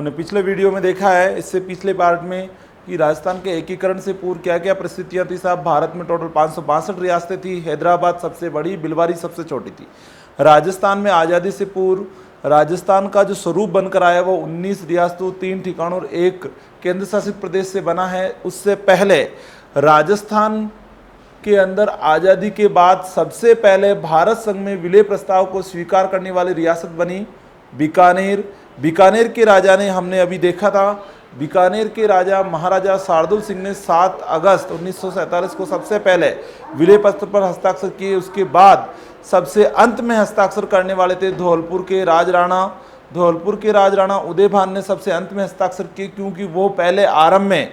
हमने पिछले वीडियो में देखा है, इससे पिछले पार्ट में, कि राजस्थान के एकीकरण से पूर्व क्या क्या परिस्थितियां थी साहब। भारत में टोटल 562 रियासतें थी, हैदराबाद सबसे बड़ी, भिलवारी सबसे छोटी थी। राजस्थान में आज़ादी से पूर्व राजस्थान का जो स्वरूप बनकर आया वो 19 रियासतों, 3 ठिकानों और 1 केंद्र शासित प्रदेश से बना है। उससे पहले राजस्थान के अंदर आज़ादी के बाद सबसे पहले भारत संघ में विलय प्रस्ताव को स्वीकार करने वाली रियासत बनी बीकानेर। बीकानेर के राजा ने, हमने अभी देखा था, बीकानेर के राजा महाराजा शार्दुल सिंह ने 7 अगस्त 1947 को सबसे पहले विलय पत्र पर हस्ताक्षर किए। उसके बाद सबसे अंत में हस्ताक्षर करने वाले थे धौलपुर के राजराणा। धौलपुर के राजराणा उदयभान ने सबसे अंत में हस्ताक्षर किए, क्योंकि वो पहले आरंभ में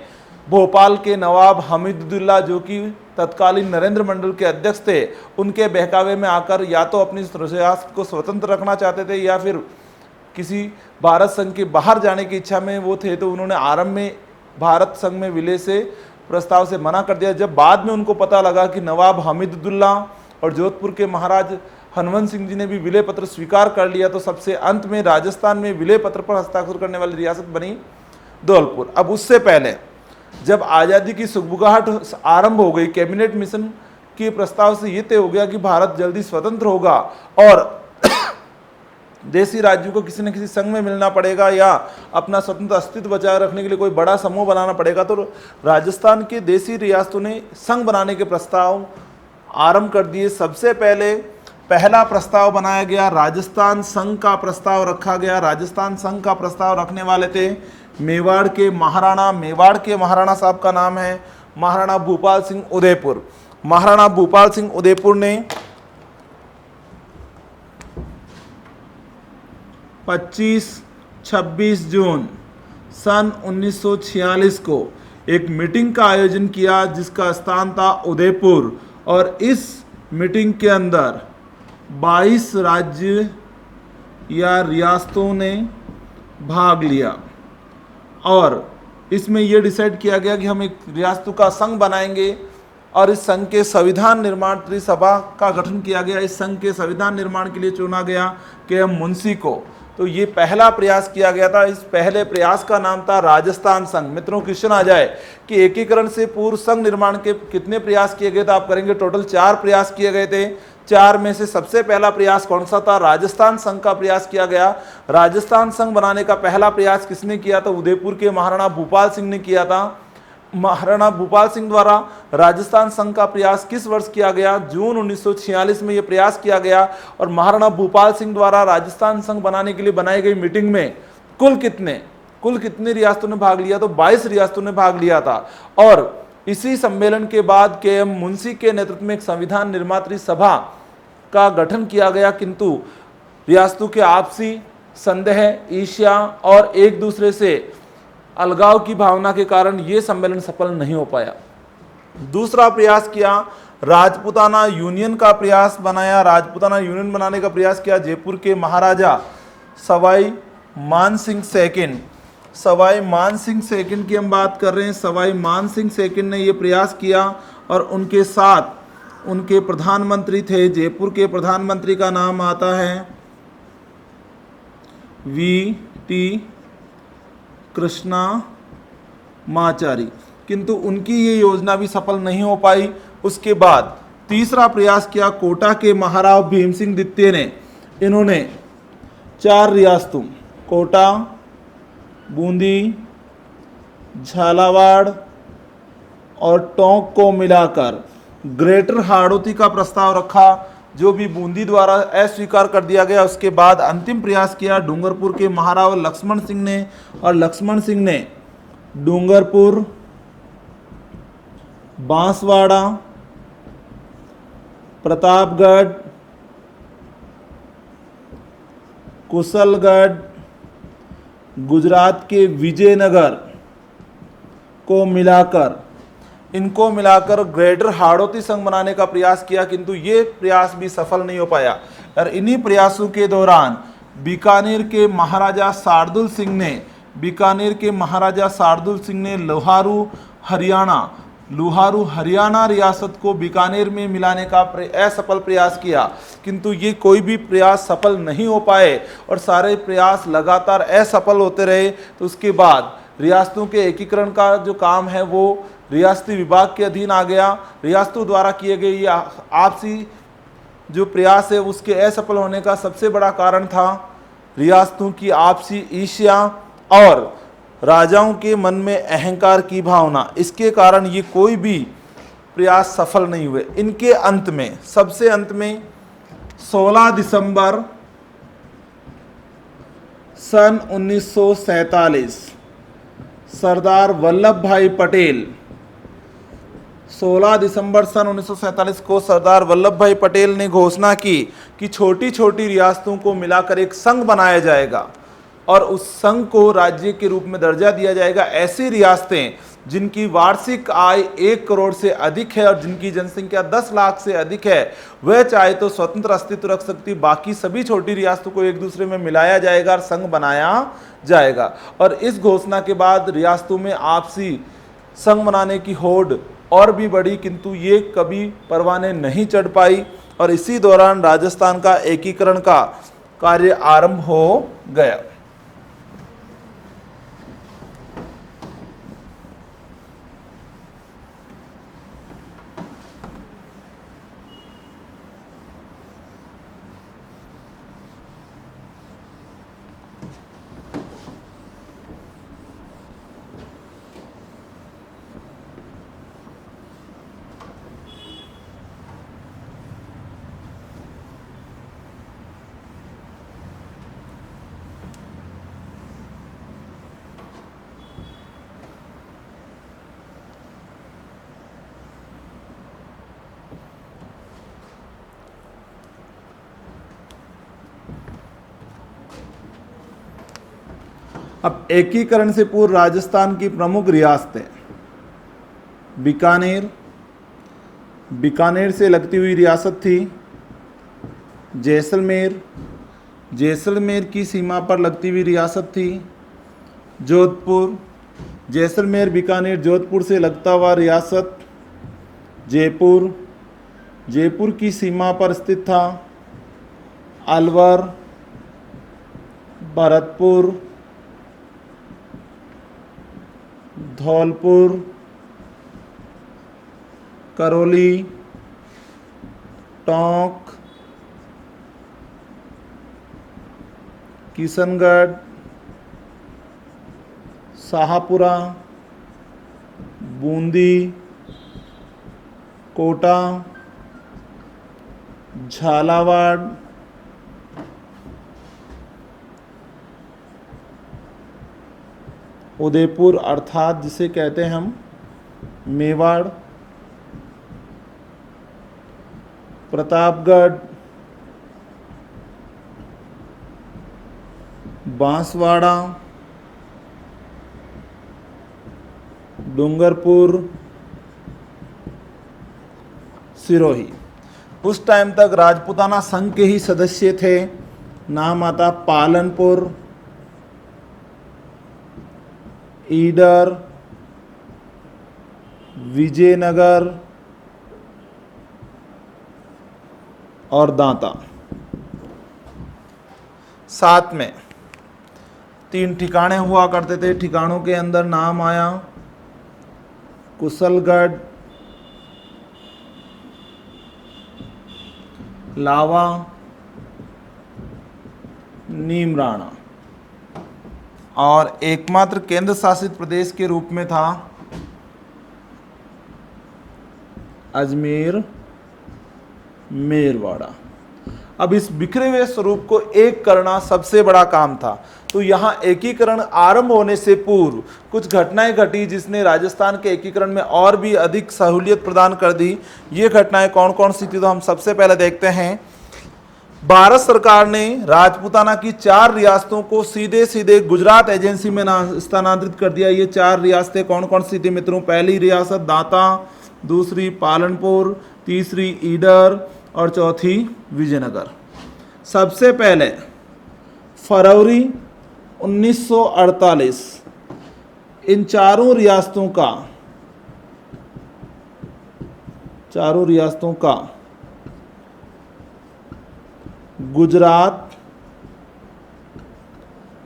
भोपाल के नवाब हमीदुल्ला, जो कि तत्कालीन नरेंद्र मंडल के अध्यक्ष थे, उनके बहकावे में आकर या तो अपनी रियासत को स्वतंत्र रखना चाहते थे या फिर किसी भारत संघ के बाहर जाने की इच्छा में वो थे। तो उन्होंने आरंभ में भारत संघ में विलय से प्रस्ताव से मना कर दिया। जब बाद में उनको पता लगा कि नवाब हमीदुल्ला और जोधपुर के महाराज हनवंत सिंह जी ने भी विलय पत्र स्वीकार कर लिया, तो सबसे अंत में राजस्थान में विलय पत्र पर हस्ताक्षर करने वाली रियासत बनी धौलपुर। अब उससे पहले जब आज़ादी की सुगबुगाहट आरंभ हो गई, कैबिनेट मिशन के प्रस्ताव से ये तय हो गया कि भारत जल्दी स्वतंत्र होगा और देशी राज्यों को किसी न किसी संघ में मिलना पड़ेगा या अपना स्वतंत्र अस्तित्व बचाए रखने के लिए कोई बड़ा समूह बनाना पड़ेगा, तो राजस्थान के देशी रियासतों ने संघ बनाने के प्रस्ताव आरंभ कर दिए। सबसे पहले पहला प्रस्ताव बनाया गया, राजस्थान संघ का प्रस्ताव रखा गया। राजस्थान संघ का प्रस्ताव रखने वाले थे मेवाड़ के महाराणा। मेवाड़ के महाराणा साहब का नाम है महाराणा भूपाल सिंह उदयपुर। महाराणा भूपाल सिंह उदयपुर ने 25-26 जून सन 1946 को एक मीटिंग का आयोजन किया, जिसका स्थान था उदयपुर, और इस मीटिंग के अंदर 22 राज्य या रियासतों ने भाग लिया और इसमें यह डिसाइड किया गया कि हम एक रियासतों का संघ बनाएंगे और इस संघ के संविधान निर्माण त्रिसभा का गठन किया गया। इस संघ के संविधान निर्माण के लिए चुना गया के.एम. मुंशी को। तो ये पहला प्रयास किया गया था। इस पहले प्रयास का नाम था राजस्थान संघ। मित्रों, क्वेश्चन आ जाए कि एकीकरण से पूर्व संघ निर्माण के कितने प्रयास किए गए थे, आप करेंगे टोटल 4 प्रयास किए गए थे। 4 में से सबसे पहला प्रयास कौन सा था? राजस्थान संघ का प्रयास किया गया। राजस्थान संघ बनाने का पहला प्रयास किसने किया था? उदयपुर के महाराणा भूपाल सिंह ने किया था। महाराणा भूपाल सिंह द्वारा राजस्थान संघ का प्रयास किस वर्ष किया गया? जून 1946 में यह प्रयास किया गया। और महाराणा भूपाल सिंह द्वारा राजस्थान संघ बनाने के लिए बनाई गई मीटिंग में कुल कितने रियासतों ने भाग लिया? तो 22 रियासतों ने भाग लिया था। और इसी सम्मेलन के बाद के.एम. मुंशी के नेतृत्व में एक संविधान निर्मात्री सभा का गठन किया गया, किंतु रियासतों के आपसी संदेह, ईर्ष्या और एक दूसरे से अलगाव की भावना के कारण यह सम्मेलन सफल नहीं हो पाया। दूसरा प्रयास किया, राजपूताना यूनियन का प्रयास बनाया। राजपूताना यूनियन बनाने का प्रयास किया जयपुर के महाराजा सवाई मानसिंह सेकंड। सवाई मानसिंह सेकंड की हम बात कर रहे हैं। सवाई मानसिंह सेकंड ने यह प्रयास किया और उनके साथ उनके प्रधानमंत्री थे। जयपुर के प्रधानमंत्री का नाम आता है V.T. कृष्णामाचारी, किंतु उनकी ये योजना भी सफल नहीं हो पाई। उसके बाद तीसरा प्रयास किया कोटा के महाराव भीम सिंह द्वितीय ने। इन्होंने 4 रियासतों कोटा, बूंदी, झालावाड़ और टोंक को मिलाकर ग्रेटर हाड़ौती का प्रस्ताव रखा, जो भी बूंदी द्वारा अस्वीकार कर दिया गया। उसके बाद अंतिम प्रयास किया डूंगरपुर के महाराव लक्ष्मण सिंह ने, और लक्ष्मण सिंह ने डूंगरपुर, बांसवाड़ा, प्रतापगढ़, कुशलगढ़, गुजरात के विजयनगर को मिलाकर ग्रेटर हाड़ौती संघ बनाने का प्रयास किया, किंतु ये प्रयास भी सफल नहीं हो पाया। और इन्हीं प्रयासों के दौरान बीकानेर के महाराजा शार्दुल सिंह ने लोहारू, हरियाणा लुहारू हरियाणा रियासत को बीकानेर में मिलाने का असफल प्रयास किया, किंतु ये कोई भी प्रयास सफल नहीं हो पाए और सारे प्रयास लगातार असफल होते रहे। तो उसके बाद रियासतों के एकीकरण का जो काम है वो रियासती विभाग के अधीन आ गया। रियासतों द्वारा किए गए ये आपसी जो प्रयास है उसके असफल होने का सबसे बड़ा कारण था रियासतों की आपसी ईर्ष्या और राजाओं के मन में अहंकार की भावना। इसके कारण ये कोई भी प्रयास सफल नहीं हुए। इनके अंत में, सबसे अंत में 16 दिसंबर सन 1947 सरदार वल्लभ भाई पटेल, 16 दिसंबर सन 1947 को सरदार वल्लभ भाई पटेल ने घोषणा की कि छोटी छोटी रियासतों को मिलाकर एक संघ बनाया जाएगा और उस संघ को राज्य के रूप में दर्जा दिया जाएगा। ऐसी रियासतें जिनकी वार्षिक आय 1 करोड़ से अधिक है और जिनकी जनसंख्या 10 लाख से अधिक है, वह चाहे तो स्वतंत्र अस्तित्व रख सकती, बाकी सभी छोटी रियासतों को एक दूसरे में मिलाया जाएगा और संघ बनाया जाएगा। और इस घोषणा के बाद रियासतों में आपसी संघ बनाने की होड़ और भी बढ़ी, किंतु ये कभी परवाने नहीं चढ़ पाई और इसी दौरान राजस्थान का एकीकरण का कार्य आरंभ हो गया। अब एकीकरण से पूर्व राजस्थान की प्रमुख रियासतें, बीकानेर, बीकानेर से लगती हुई रियासत थी जैसलमेर, जैसलमेर की सीमा पर लगती हुई रियासत थी जोधपुर, जैसलमेर बीकानेर जोधपुर से लगता हुआ रियासत जयपुर, जयपुर की सीमा पर स्थित था अलवर, भरतपुर, धौलपुर, करौली, टोंक, किशनगढ़, शाहपुरा, बूंदी, कोटा, झालावाड़, उदयपुर अर्थात जिसे कहते हैं हम मेवाड़, प्रतापगढ़, बांसवाड़ा, डूंगरपुर, सिरोही। उस टाइम तक राजपूताना संघ के ही सदस्य थे। नाम आता पालनपुर, ईडर, विजयनगर और दांता। साथ में 3 ठिकाने हुआ करते थे। ठिकानों के अंदर नाम आया कुशलगढ़, लावा, नीमराणा और एकमात्र केंद्र शासित प्रदेश के रूप में था अजमेर, मेरवाड़ा। अब इस बिखरे हुए स्वरूप को एक करना सबसे बड़ा काम था। तो यहाँ एकीकरण आरंभ होने से पूर्व कुछ घटनाएं घटी जिसने राजस्थान के एकीकरण में और भी अधिक सहूलियत प्रदान कर दी। ये घटनाएं कौन कौन सी थी, तो हम सबसे पहले देखते हैं। भारत सरकार ने राजपूताना की 4 रियासतों को सीधे सीधे गुजरात एजेंसी में स्थानांतरित कर दिया। ये 4 रियासतें कौन कौन सी थी मित्रों? पहली रियासत दांता, दूसरी पालनपुर, तीसरी ईडर और चौथी विजयनगर। सबसे पहले फरवरी 1948 इन चारों रियासतों का चारों रियासतों का गुजरात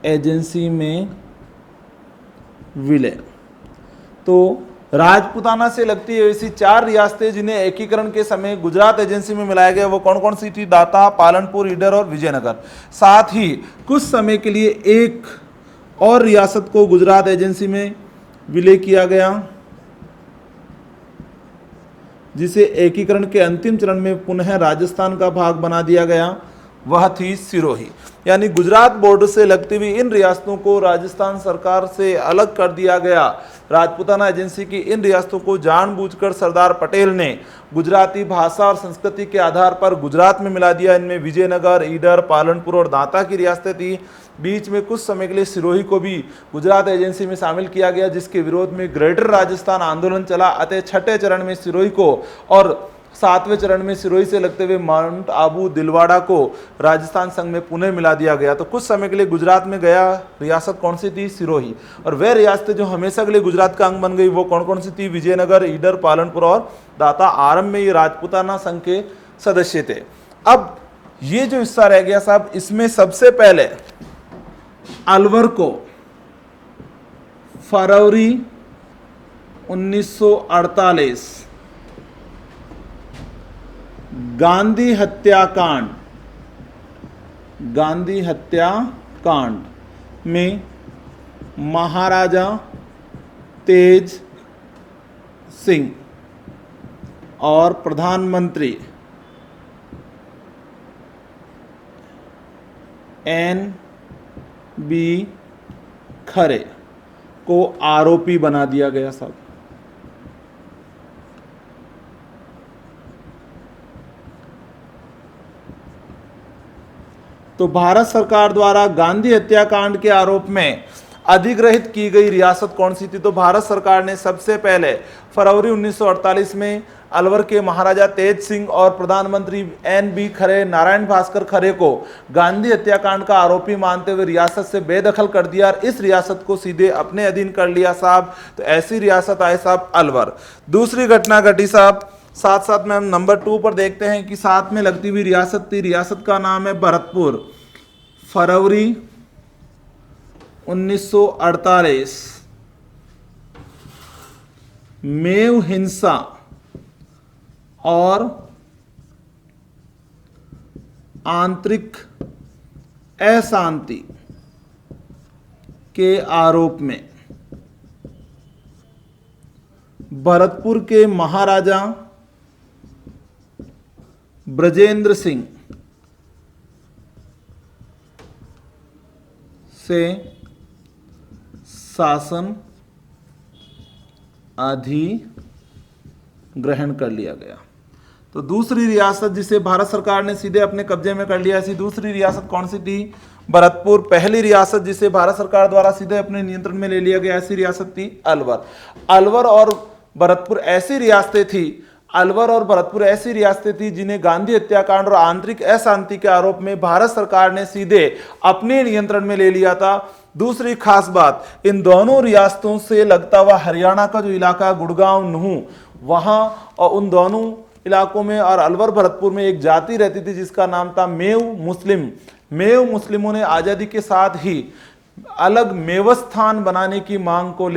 एजेंसी में विलय। तो राजपूताना से लगती है ऐसी 4 रियासतें जिन्हें एकीकरण के समय गुजरात एजेंसी में मिलाया गया। वो कौन कौन सी थी? दाता, पालनपुर, ईडर और विजयनगर। साथ ही कुछ समय के लिए एक और रियासत को गुजरात एजेंसी में विलय किया गया, जिसे एकीकरण के अंतिम चरण में पुनः राजस्थान का भाग बना दिया गया। वह थी सिरोही। यानी गुजरात बॉर्डर से लगती हुई इन रियासतों को राजस्थान सरकार से अलग कर दिया गया। राजपूताना एजेंसी की इन रियासतों को जानबूझकर सरदार पटेल ने गुजराती भाषा और संस्कृति के आधार पर गुजरात में मिला दिया। इनमें विजयनगर, ईडर, पालनपुर और दांता की रियासतें थी। बीच में कुछ समय के लिए सिरोही को भी गुजरात एजेंसी में शामिल किया गया, जिसके विरोध में ग्रेटर राजस्थान आंदोलन चला। अतः छठे चरण में सिरोही को और 7वें चरण में सिरोही से लगते हुए माउंट आबू, दिलवाड़ा को राजस्थान संघ में पुनः मिला दिया गया। तो कुछ समय के लिए गुजरात में गया रियासत कौन सी थी? सिरोही। और वह रियासतें जो हमेशा के लिए गुजरात का अंग बन गई वो कौन कौन सी थी? विजयनगर, ईडर, पालनपुर और दाता। आरंभ में ये राजपूताना संघ के सदस्य थे। अब ये जो हिस्सा रह गया साहब, इसमें सबसे पहले अलवर को फरवरी 1948 गांधी हत्याकांड में महाराजा तेज सिंह और प्रधानमंत्री NB खरे को आरोपी बना दिया गया साहब। तो भारत सरकार द्वारा गांधी हत्याकांड के आरोप में अधिग्रहित की गई रियासत कौन सी थी? तो भारत सरकार ने सबसे पहले फरवरी 1948 में अलवर के महाराजा तेज सिंह और प्रधानमंत्री NB खरे, नारायण भास्कर खरे को गांधी हत्याकांड का आरोपी मानते हुए रियासत से बेदखल कर दिया और इस रियासत को सीधे अपने अधीन कर लिया साहब। तो ऐसी रियासत आए साहब अलवर। दूसरी घटना घटी साहब, साथ साथ में हम नंबर 2 पर देखते हैं कि साथ में लगती हुई रियासत थी। रियासत का नाम है भरतपुर। फरवरी 1948 मेव हिंसा और आंतरिक अशांति के आरोप में भरतपुर के महाराजा ब्रजेंद्र सिंह से शासन अधिग्रहण कर लिया गया। तो दूसरी रियासत जिसे भारत सरकार ने सीधे अपने कब्जे में कर लिया, ऐसी दूसरी रियासत कौन सी थी? भरतपुर। पहली रियासत जिसे भारत सरकार द्वारा सीधे अपने नियंत्रण में ले लिया गया, ऐसी रियासत थी अलवर। अलवर और भरतपुर ऐसी रियासतें थी जिन्हें गांधी हत्याकांड और आंतरिक अशांति के आरोप में भारत सरकार ने सीधे अपने नियंत्रण में ले लिया था। दूसरी खास बात, इन दोनों रियासतों से लगता हुआ हरियाणा का जो इलाका गुड़गांव, नूह, वहां और उन दोनों इलाकों में और अलवर भरतपुर में एक जाति रहती थी जिसका नाम था मेव मुस्लिम। मेव मुस्लिमों ने आजादी के साथ ही अलग मेवस्थान बनाने की मांग को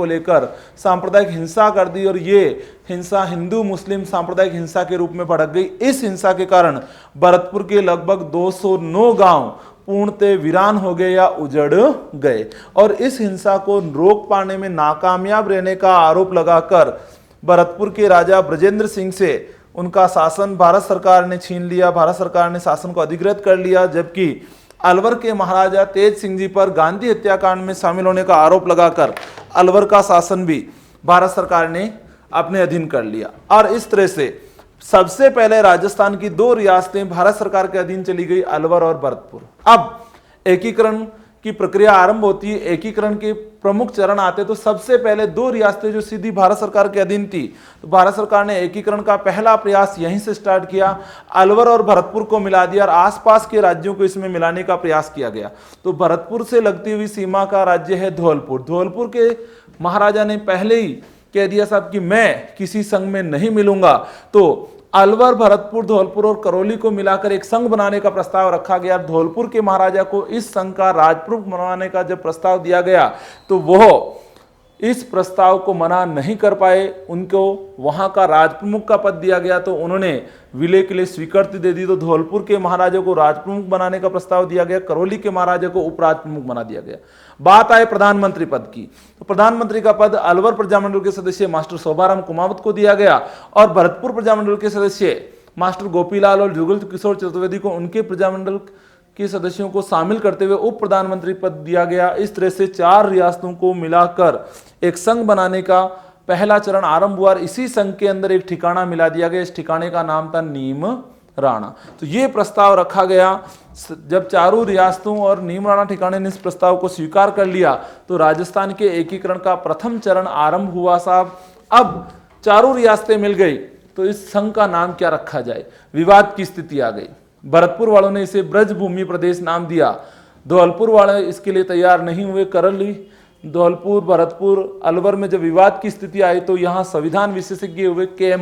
लेकर सांप्रदायिक हिंसा कर दी और ये हिंसा हिंदू मुस्लिम सांप्रदायिक हिंसा के रूप में भड़क गई। इस हिंसा के कारण भरतपुर के लगभग 209 गांव पूर्णतः वीरान हो गए या उजड़ गए और इस हिंसा को रोक पाने में नाकामयाब रहने का आरोप लगाकर भरतपुर के राजा ब्रजेंद्र सिंह से उनका शासन भारत सरकार ने छीन लिया। भारत सरकार ने शासन को अधिकृत कर लिया, जबकि अलवर के महाराजा तेज सिंह जी पर गांधी हत्याकांड में शामिल होने का आरोप लगाकर अलवर का शासन भी भारत सरकार ने अपने अधीन कर लिया। और इस तरह से सबसे पहले राजस्थान की 2 रियासतें भारत सरकार के अधीन चली गई, अलवर और भरतपुर। अब एकीकरण की प्रक्रिया आरंभ होती है, एकीकरण के प्रमुख चरण आते तो सबसे पहले 2 रियासतें जो सीधी भारत सरकार के अधीन थी, तो भारत सरकार ने एकीकरण का पहला प्रयास यहीं से स्टार्ट किया, अलवर और भरतपुर को मिला दिया और आसपास के राज्यों को इसमें मिलाने का प्रयास किया गया। तो भरतपुर से लगती हुई सीमा का राज्य है धौलपुर। धौलपुर के महाराजा ने पहले ही कह दिया साहब कि मैं किसी संघ में नहीं मिलूंगा, तो अलवर, भरतपुर, धौलपुर और करौली को मिलाकर एक संघ बनाने का प्रस्ताव रखा गया। धौलपुर के महाराजा को इस संघ का राजप्रमुख बनाने का जब प्रस्ताव दिया गया तो वह इस प्रस्ताव को मना नहीं कर पाए, उनको वहां का राजप्रमुख का पद दिया गया तो उन्होंने विलय के लिए स्वीकृति दे दी। तो धौलपुर के महाराजा को राजप्रमुख बनाने का प्रस्ताव दिया गया, करौली के महाराजा को उपराजप्रमुख बना दिया गया। बात आए प्रधानमंत्री पद की, तो प्रधानमंत्री का पद अलवर प्रजामंडल के सदस्य मास्टर शोभाराम कुमावत को दिया गया और भरतपुर प्रजामंडल के सदस्य मास्टर गोपीलाल और जुगल किशोर चतुर्वेदी को उनके प्रजामंडल के सदस्यों को शामिल करते हुए उप प्रधानमंत्री पद दिया गया। इस तरह से 4 रियासतों को मिलाकर एक संघ बनाने का पहला चरण आरंभ हुआ। इसी संघ के अंदर एक ठिकाना मिला दिया गया, इस ठिकाने का नाम था नीम राणा। तो ये प्रस्ताव रखा गया। जब चारों रियासतों और नीम राणा ठिकाने ने इस प्रस्ताव को स्वीकार कर लिया तो राजस्थान के एकीकरण का प्रथम चरण आरंभ हुआ साहब। अब चारों रियासतें मिल गई तो इस संघ का नाम क्या रखा जाए, विवाद की स्थिति आ गई। भरतपुर वालों ने इसे ब्रजभूमि प्रदेश नाम दिया, धौलपुर वाले इसके लिए तैयार नहीं हुए। करौली, धौलपुर, भरतपुर, अलवर में जब विवाद की स्थिति आई तो यहां संविधान विशेषज्ञ हुए के एम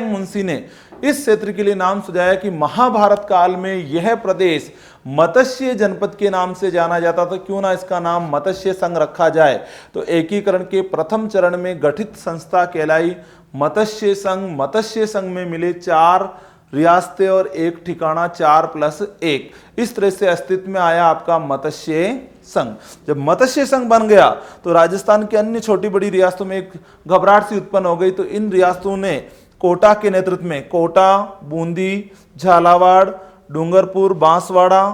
मुंशी ने इस क्षेत्र के लिए नाम सुझाया कि महाभारत काल में यह प्रदेश मत्स्य जनपद के नाम से जाना जाता था, क्यों ना इसका नाम मत्स्य संघ रखा जाए। तो एकीकरण के प्रथम चरण में गठित संस्था कहलाई मत्स्य संघ। मत्स्य संघ में मिले 4 रियासतें और एक ठिकाना, 4+1। इस तरह से अस्तित्व में आया आपका मत्स्य संघ। जब मत्स्य संघ बन गया तो राजस्थान के अन्य छोटी बड़ी रियासतों में एक घबराहट सी उत्पन्न हो गई। तो इन रियासतों ने कोटा के नेतृत्व में कोटा, बूंदी, झालावाड़, डूंगरपुर, बांसवाड़ा,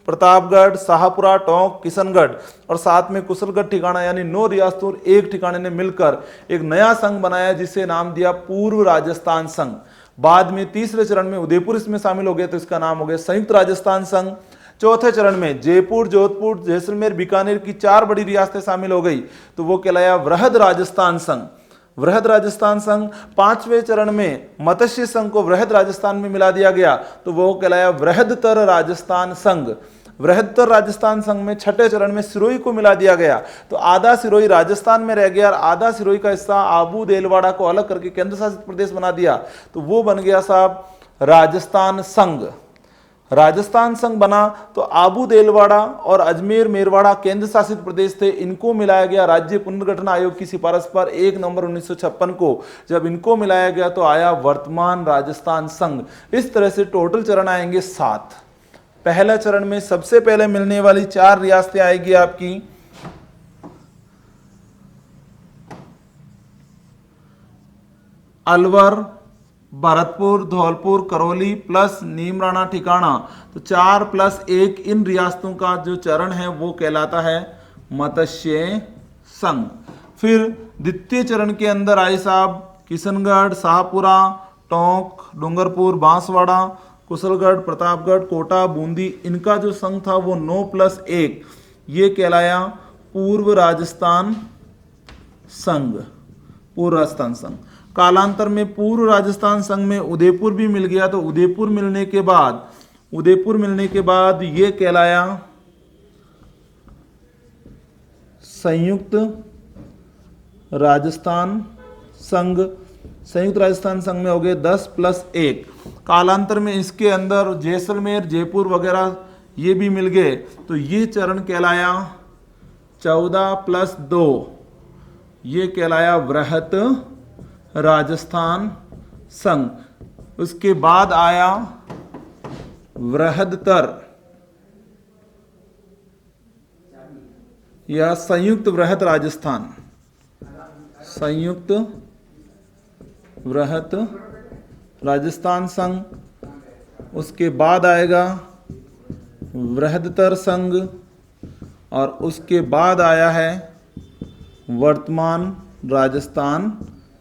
प्रतापगढ़, शाहपुरा, टोंक, किशनगढ़ और साथ में कुशलगढ़ ठिकाना यानी 9 रियासतों और एक ठिकाने ने मिलकर एक नया संघ बनाया जिसे नाम दिया पूर्व राजस्थान संघ। बाद में तीसरे चरण में उदयपुर इसमें शामिल हो गया तो इसका नाम हो गया संयुक्त राजस्थान संघ। चौथे चरण में जयपुर, जोधपुर, जैसलमेर, बीकानेर की 4 बड़ी रियासतें शामिल हो गई तो वो कहलाया वृहद राजस्थान संघ। वृहद राजस्थान संघ। 5वें चरण में मत्स्य संघ को वृहद राजस्थान में मिला दिया गया तो वो कहलाया वृहदतर राजस्थान संघ। वृहदतर राजस्थान संघ में 6ठे चरण में सिरोही को मिला दिया गया तो आधा सिरोही राजस्थान में रह गया और आधा सिरोही का हिस्सा आबू देलवाड़ा को अलग करके केंद्र शासित प्रदेश बना दिया तो वो बन गया साहब राजस्थान संघ। राजस्थान संघ बना तो आबू देलवाड़ा और अजमेर मेरवाड़ा केंद्र शासित प्रदेश थे, इनको मिलाया गया राज्य पुनर्गठन आयोग की सिफारिश पर 1 नवंबर 1956 को। जब इनको मिलाया गया तो आया वर्तमान राजस्थान संघ। इस तरह से टोटल चरण आएंगे 7। पहला चरण में सबसे पहले मिलने वाली 4 रियासतें आएगी आपकी अलवर, भरतपुर, धौलपुर, करौली प्लस नीम राणा ठिकाना। तो 4+1 इन रियासतों का जो चरण है वो कहलाता है मत्स्य संघ। फिर द्वितीय चरण के अंदर आए साहब किशनगढ़, शाहपुरा, टोंक, डूंगरपुर, बांसवाड़ा, कुशलगढ़, प्रतापगढ़, कोटा, बूंदी, इनका जो संघ था वो 9+1 ये कहलाया पूर्व राजस्थान संघ। पूर्व राजस्थान संघ। कालांतर में पूर्व राजस्थान संघ में उदयपुर भी मिल गया तो उदयपुर मिलने के बाद ये कहलाया संयुक्त राजस्थान संघ। संयुक्त राजस्थान संघ में हो गए 10+1। कालांतर में इसके अंदर जैसलमेर, जयपुर वगैरह ये भी मिल गए तो ये चरण कहलाया 14+2 ये कहलाया वृहत राजस्थान संघ। उसके बाद आया वृहदतर या संयुक्त वृहत राजस्थान, संयुक्त वृहत राजस्थान संघ। उसके बाद आएगा वृहदतर संघ और उसके बाद आया है वर्तमान राजस्थान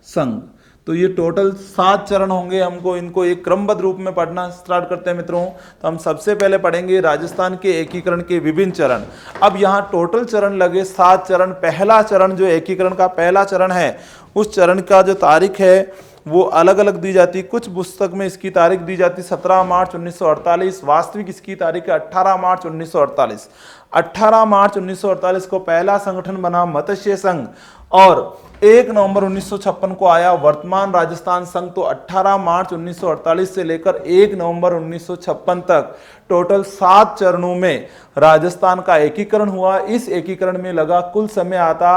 संघ। तो ये टोटल 7 चरण होंगे। हमको इनको एक क्रमबद्ध रूप में पढ़ना स्टार्ट करते हैं मित्रों। तो हम सबसे पहले पढ़ेंगे राजस्थान के एकीकरण के विभिन्न चरण। अब यहाँ टोटल चरण लगे 7 चरण। पहला चरण जो एकीकरण का पहला चरण है उस चरण का जो तारीख है वो अलग अलग दी जाती। कुछ पुस्तक में इसकी तारीख दी जाती 17 मार्च 1948, वास्तविक इसकी तारीख है 18 मार्च 1948। 18 मार्च 1948 को पहला संगठन बना मत्स्य संघ और 1 नवंबर 1956 को आया वर्तमान राजस्थान संघ। तो 18 मार्च 1948 से लेकर 1 नवंबर 1956 तक टोटल 7 चरणों में राजस्थान का एकीकरण हुआ। इस एकीकरण में लगा कुल समय आता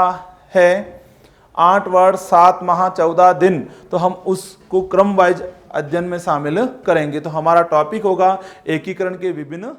है 8 वर्ष 7 माह 14 दिन। तो हम उसको क्रम वाइज अध्ययन में शामिल करेंगे। तो हमारा टॉपिक होगा एकीकरण के विभिन्न